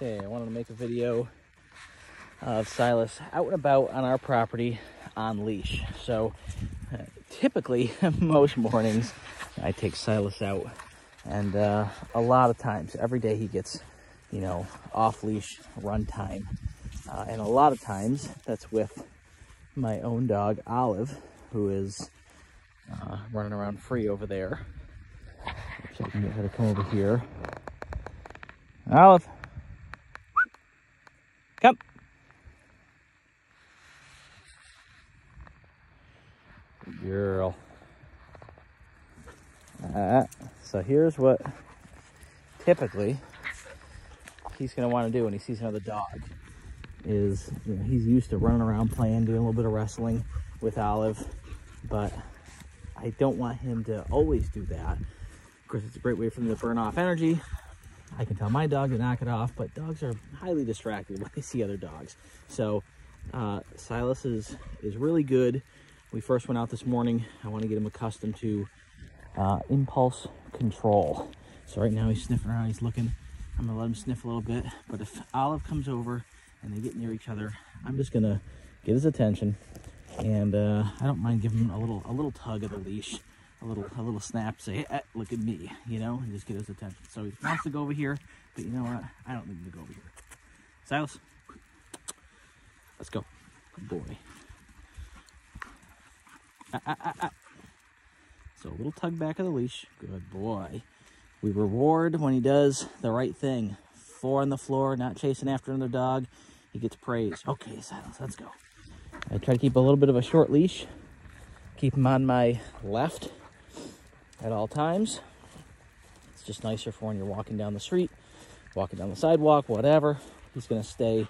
Okay, I wanted to make a video of Silas out and about on our property on leash. So typically most mornings I take Silas out, and a lot of times every day he gets, you know, off leash run time, and a lot of times that's with my own dog Olive, who is running around free over there. So I can get her to come over here. Olive, come. Good girl. So here's what typically he's going to want to do when he sees another dog. Is, you know, he's used to running around playing, doing a little bit of wrestling with Olive, but I don't want him to always do that. Of course, it's a great way for him to burn off energy. I can tell my dog to knock it off, but dogs are highly distracted when they see other dogs. So Silas is really good. We first went out this morning. I want to get him accustomed to impulse control. So right now he's sniffing around, he's looking. I'm gonna let him sniff a little bit, but if Olive comes over and they get near each other, I'm just gonna get his attention, and I don't mind giving him a little tug of the leash, a little snap, say, hey, look at me, you know, and just get his attention. So he wants to go over here, but you know what? I don't need him to go over here. Silas, let's go. Good boy. So a little tug back of the leash. Good boy. We reward when he does the right thing. 4 on the floor, not chasing after another dog. He gets praise. Okay, Silas, let's go. I try to keep a little bit of a short leash. Keep him on my left at all times. It's just nicer for when you're walking down the street, walking down the sidewalk, whatever. He's gonna stay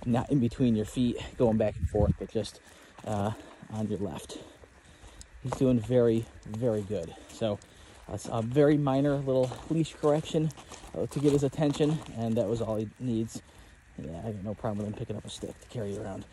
not in between your feet, going back and forth, but just on your left. He's doing very, very good. So that's a very minor little leash correction to get his attention, and that was all he needs. Yeah, I got no problem with him picking up a stick to carry around.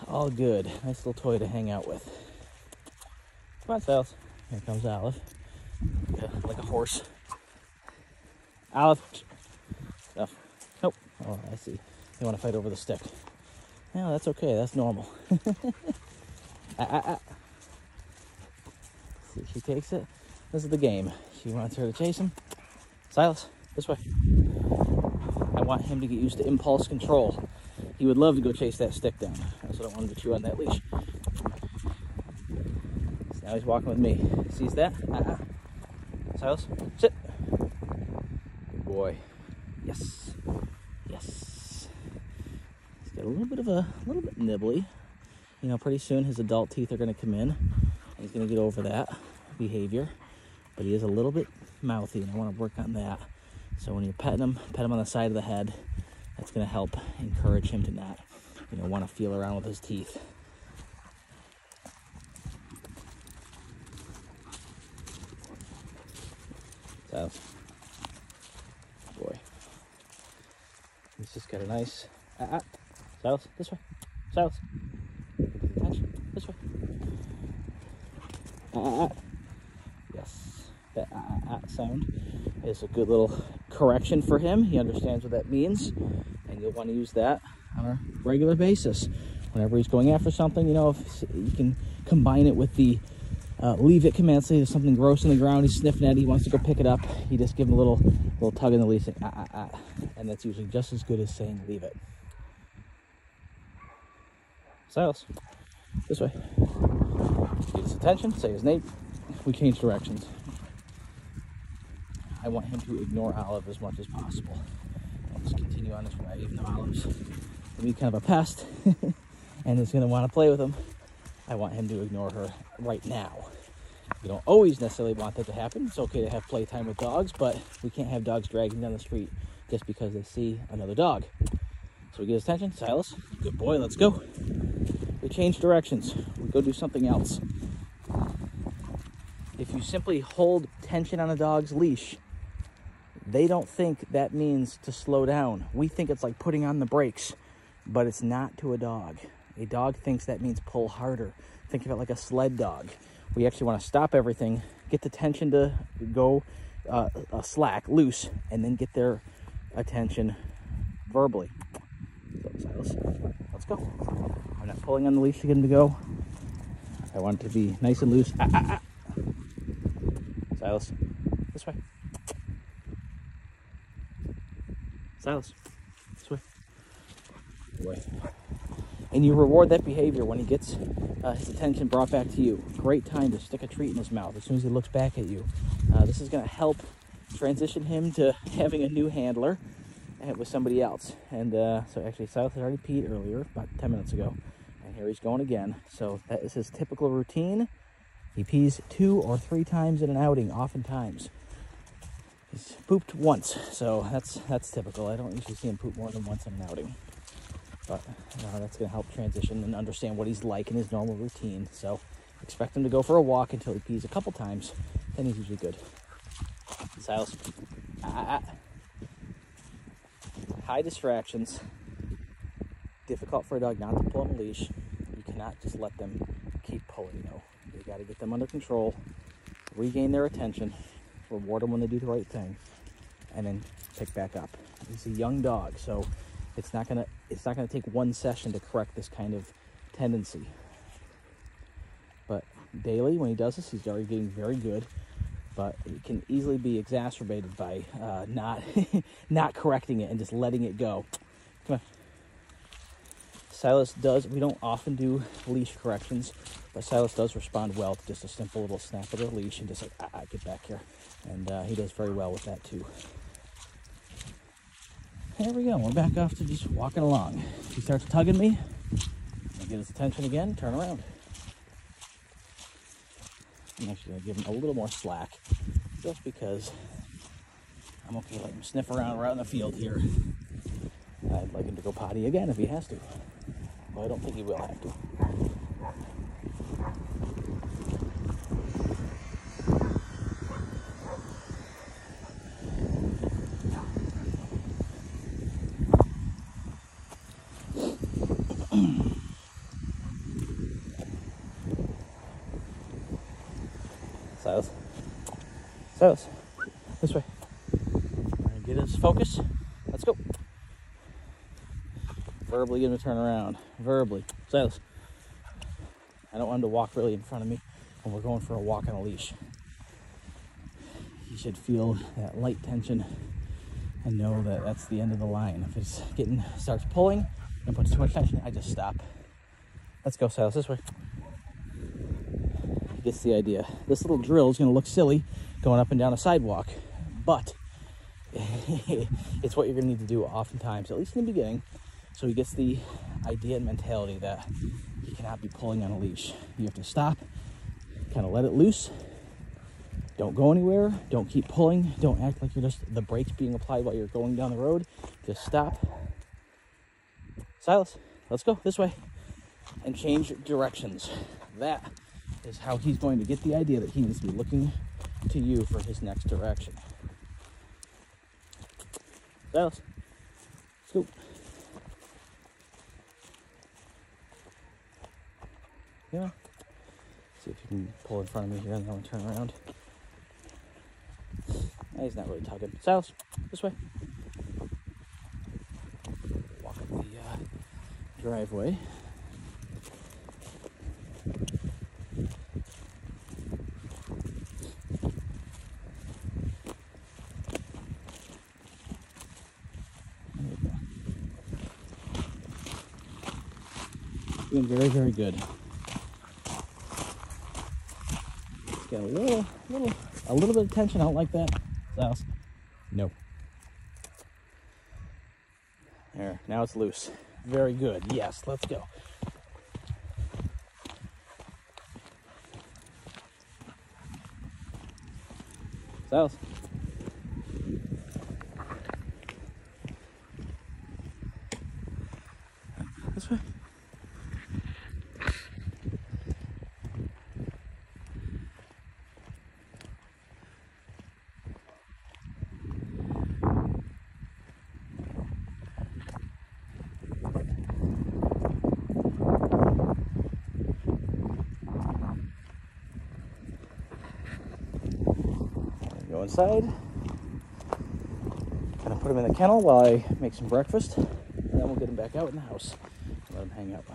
All good. Nice little toy to hang out with. Come on, Silas. Here comes Olive. Like a horse. Olive. Stuff. Nope. Oh, I see. You want to fight over the stick. No, that's okay. That's normal. See, she takes it. This is the game. She wants her to chase him. Silas, this way. I want him to get used to impulse control. He would love to go chase that stick down. That's what I wanted to chew on that leash. So now he's walking with me. Sees that? Silas, sit. Good boy. Yes. Yes. He's got a little bit nibbly. You know, pretty soon his adult teeth are going to come in. He's going to get over that behavior. But he is a little bit mouthy, and I want to work on that. So when you're petting him, pet him on the side of the head. That's going to help encourage him to not, you know, want to feel around with his teeth. So, boy, he's just got a nice. Silas, this way. Silas, attention, this way. Yes, that sound is a good little correction for him. He understands what that means, and you'll want to use that on a regular basis. Whenever he's going after something, you know, if you can combine it with the leave it command. Say there's something gross on the ground, he's sniffing at it, he wants to go pick it up, you just give him a little tug in the leash, and that's usually just as good as saying leave it. Silas, this way. Get his attention, say his name. We change directions. I want him to ignore Olive as much as possible. I'll just continue on his way, even though Olive's going to be kind of a pest and is going to want to play with him. I want him to ignore her right now. You don't always necessarily want that to happen. It's okay to have playtime with dogs, but we can't have dogs dragging down the street just because they see another dog. So we get his attention. Silas, good boy, let's go. We change directions. We go do something else. If you simply hold tension on a dog's leash, they don't think that means to slow down. We think it's like putting on the brakes, but it's not to a dog. A dog thinks that means pull harder. Think of it like a sled dog. We actually want to stop everything, get the tension to go slack, loose, and then get their attention verbally. So, Silas, let's go. I'm not pulling on the leash to get him to go. I want it to be nice and loose. Silas, this way. Silas, this way. Boy. And you reward that behavior when he gets his attention brought back to you. Great time to stick a treat in his mouth as soon as he looks back at you. This is going to help transition him to having a new handler with somebody else. And so actually Silas had already peed earlier, about 10 minutes ago. And here he's going again. So that is his typical routine. He pees 2 or 3 times in an outing, oftentimes. He's pooped once, so that's typical. I don't usually see him poop more than once in an outing. But that's going to help transition and understand what he's like in his normal routine. So expect him to go for a walk until he pees a couple times. Then he's usually good. Silas. High distractions. Difficult for a dog not to pull on a leash. You cannot just let them keep pulling, though. You got to get them under control, regain their attention, reward them when they do the right thing, and then pick back up. He's a young dog, so it's not gonna take one session to correct this kind of tendency. But daily, when he does this, he's already getting very good. But it can easily be exacerbated by not correcting it and just letting it go. Come on. Silas does, we don't often do leash corrections, but Silas does respond well to just a simple little snap of the leash and just like, get back here. And he does very well with that too. There we go, we're back off to just walking along. He starts tugging me, I get his attention again, turn around. I'm actually gonna give him a little more slack, just because I'm okay letting him sniff around in the field here. I'd like him to go potty again if he has to. Well, I don't think he will have to. Silas. Silas. This way. We're gonna get his focus. Let's go. Verbally get him to turn around. Verbally. Silas. I don't want him to walk really in front of me when we're going for a walk on a leash. He should feel that light tension and know that that's the end of the line. If it's starts pulling and puts too much tension, I just stop. Let's go, Silas, this way. He gets the idea. This little drill is going to look silly going up and down a sidewalk, but it's what you're going to need to do oftentimes, at least in the beginning, so he gets the idea and mentality that he cannot be pulling on a leash. You have to stop, kind of let it loose. Don't go anywhere. Don't keep pulling. Don't act like you're just the brakes being applied while you're going down the road. Just stop. Silas, let's go this way. And change directions. That is how he's going to get the idea that he needs to be looking to you for his next direction. Silas, scoop. Yeah. See if you can pull in front of me here and then I'll turn around. He's not really tugging. Silas, this way. Walk up the driveway. Doing very, very good. It's got a little bit of tension. I don't like that. Silas, no. There, now it's loose. Very good. Yes, let's go. Silas. This way. Go inside. Gonna put him in the kennel while I make some breakfast, and then we'll get him back out in the house and let him hang out.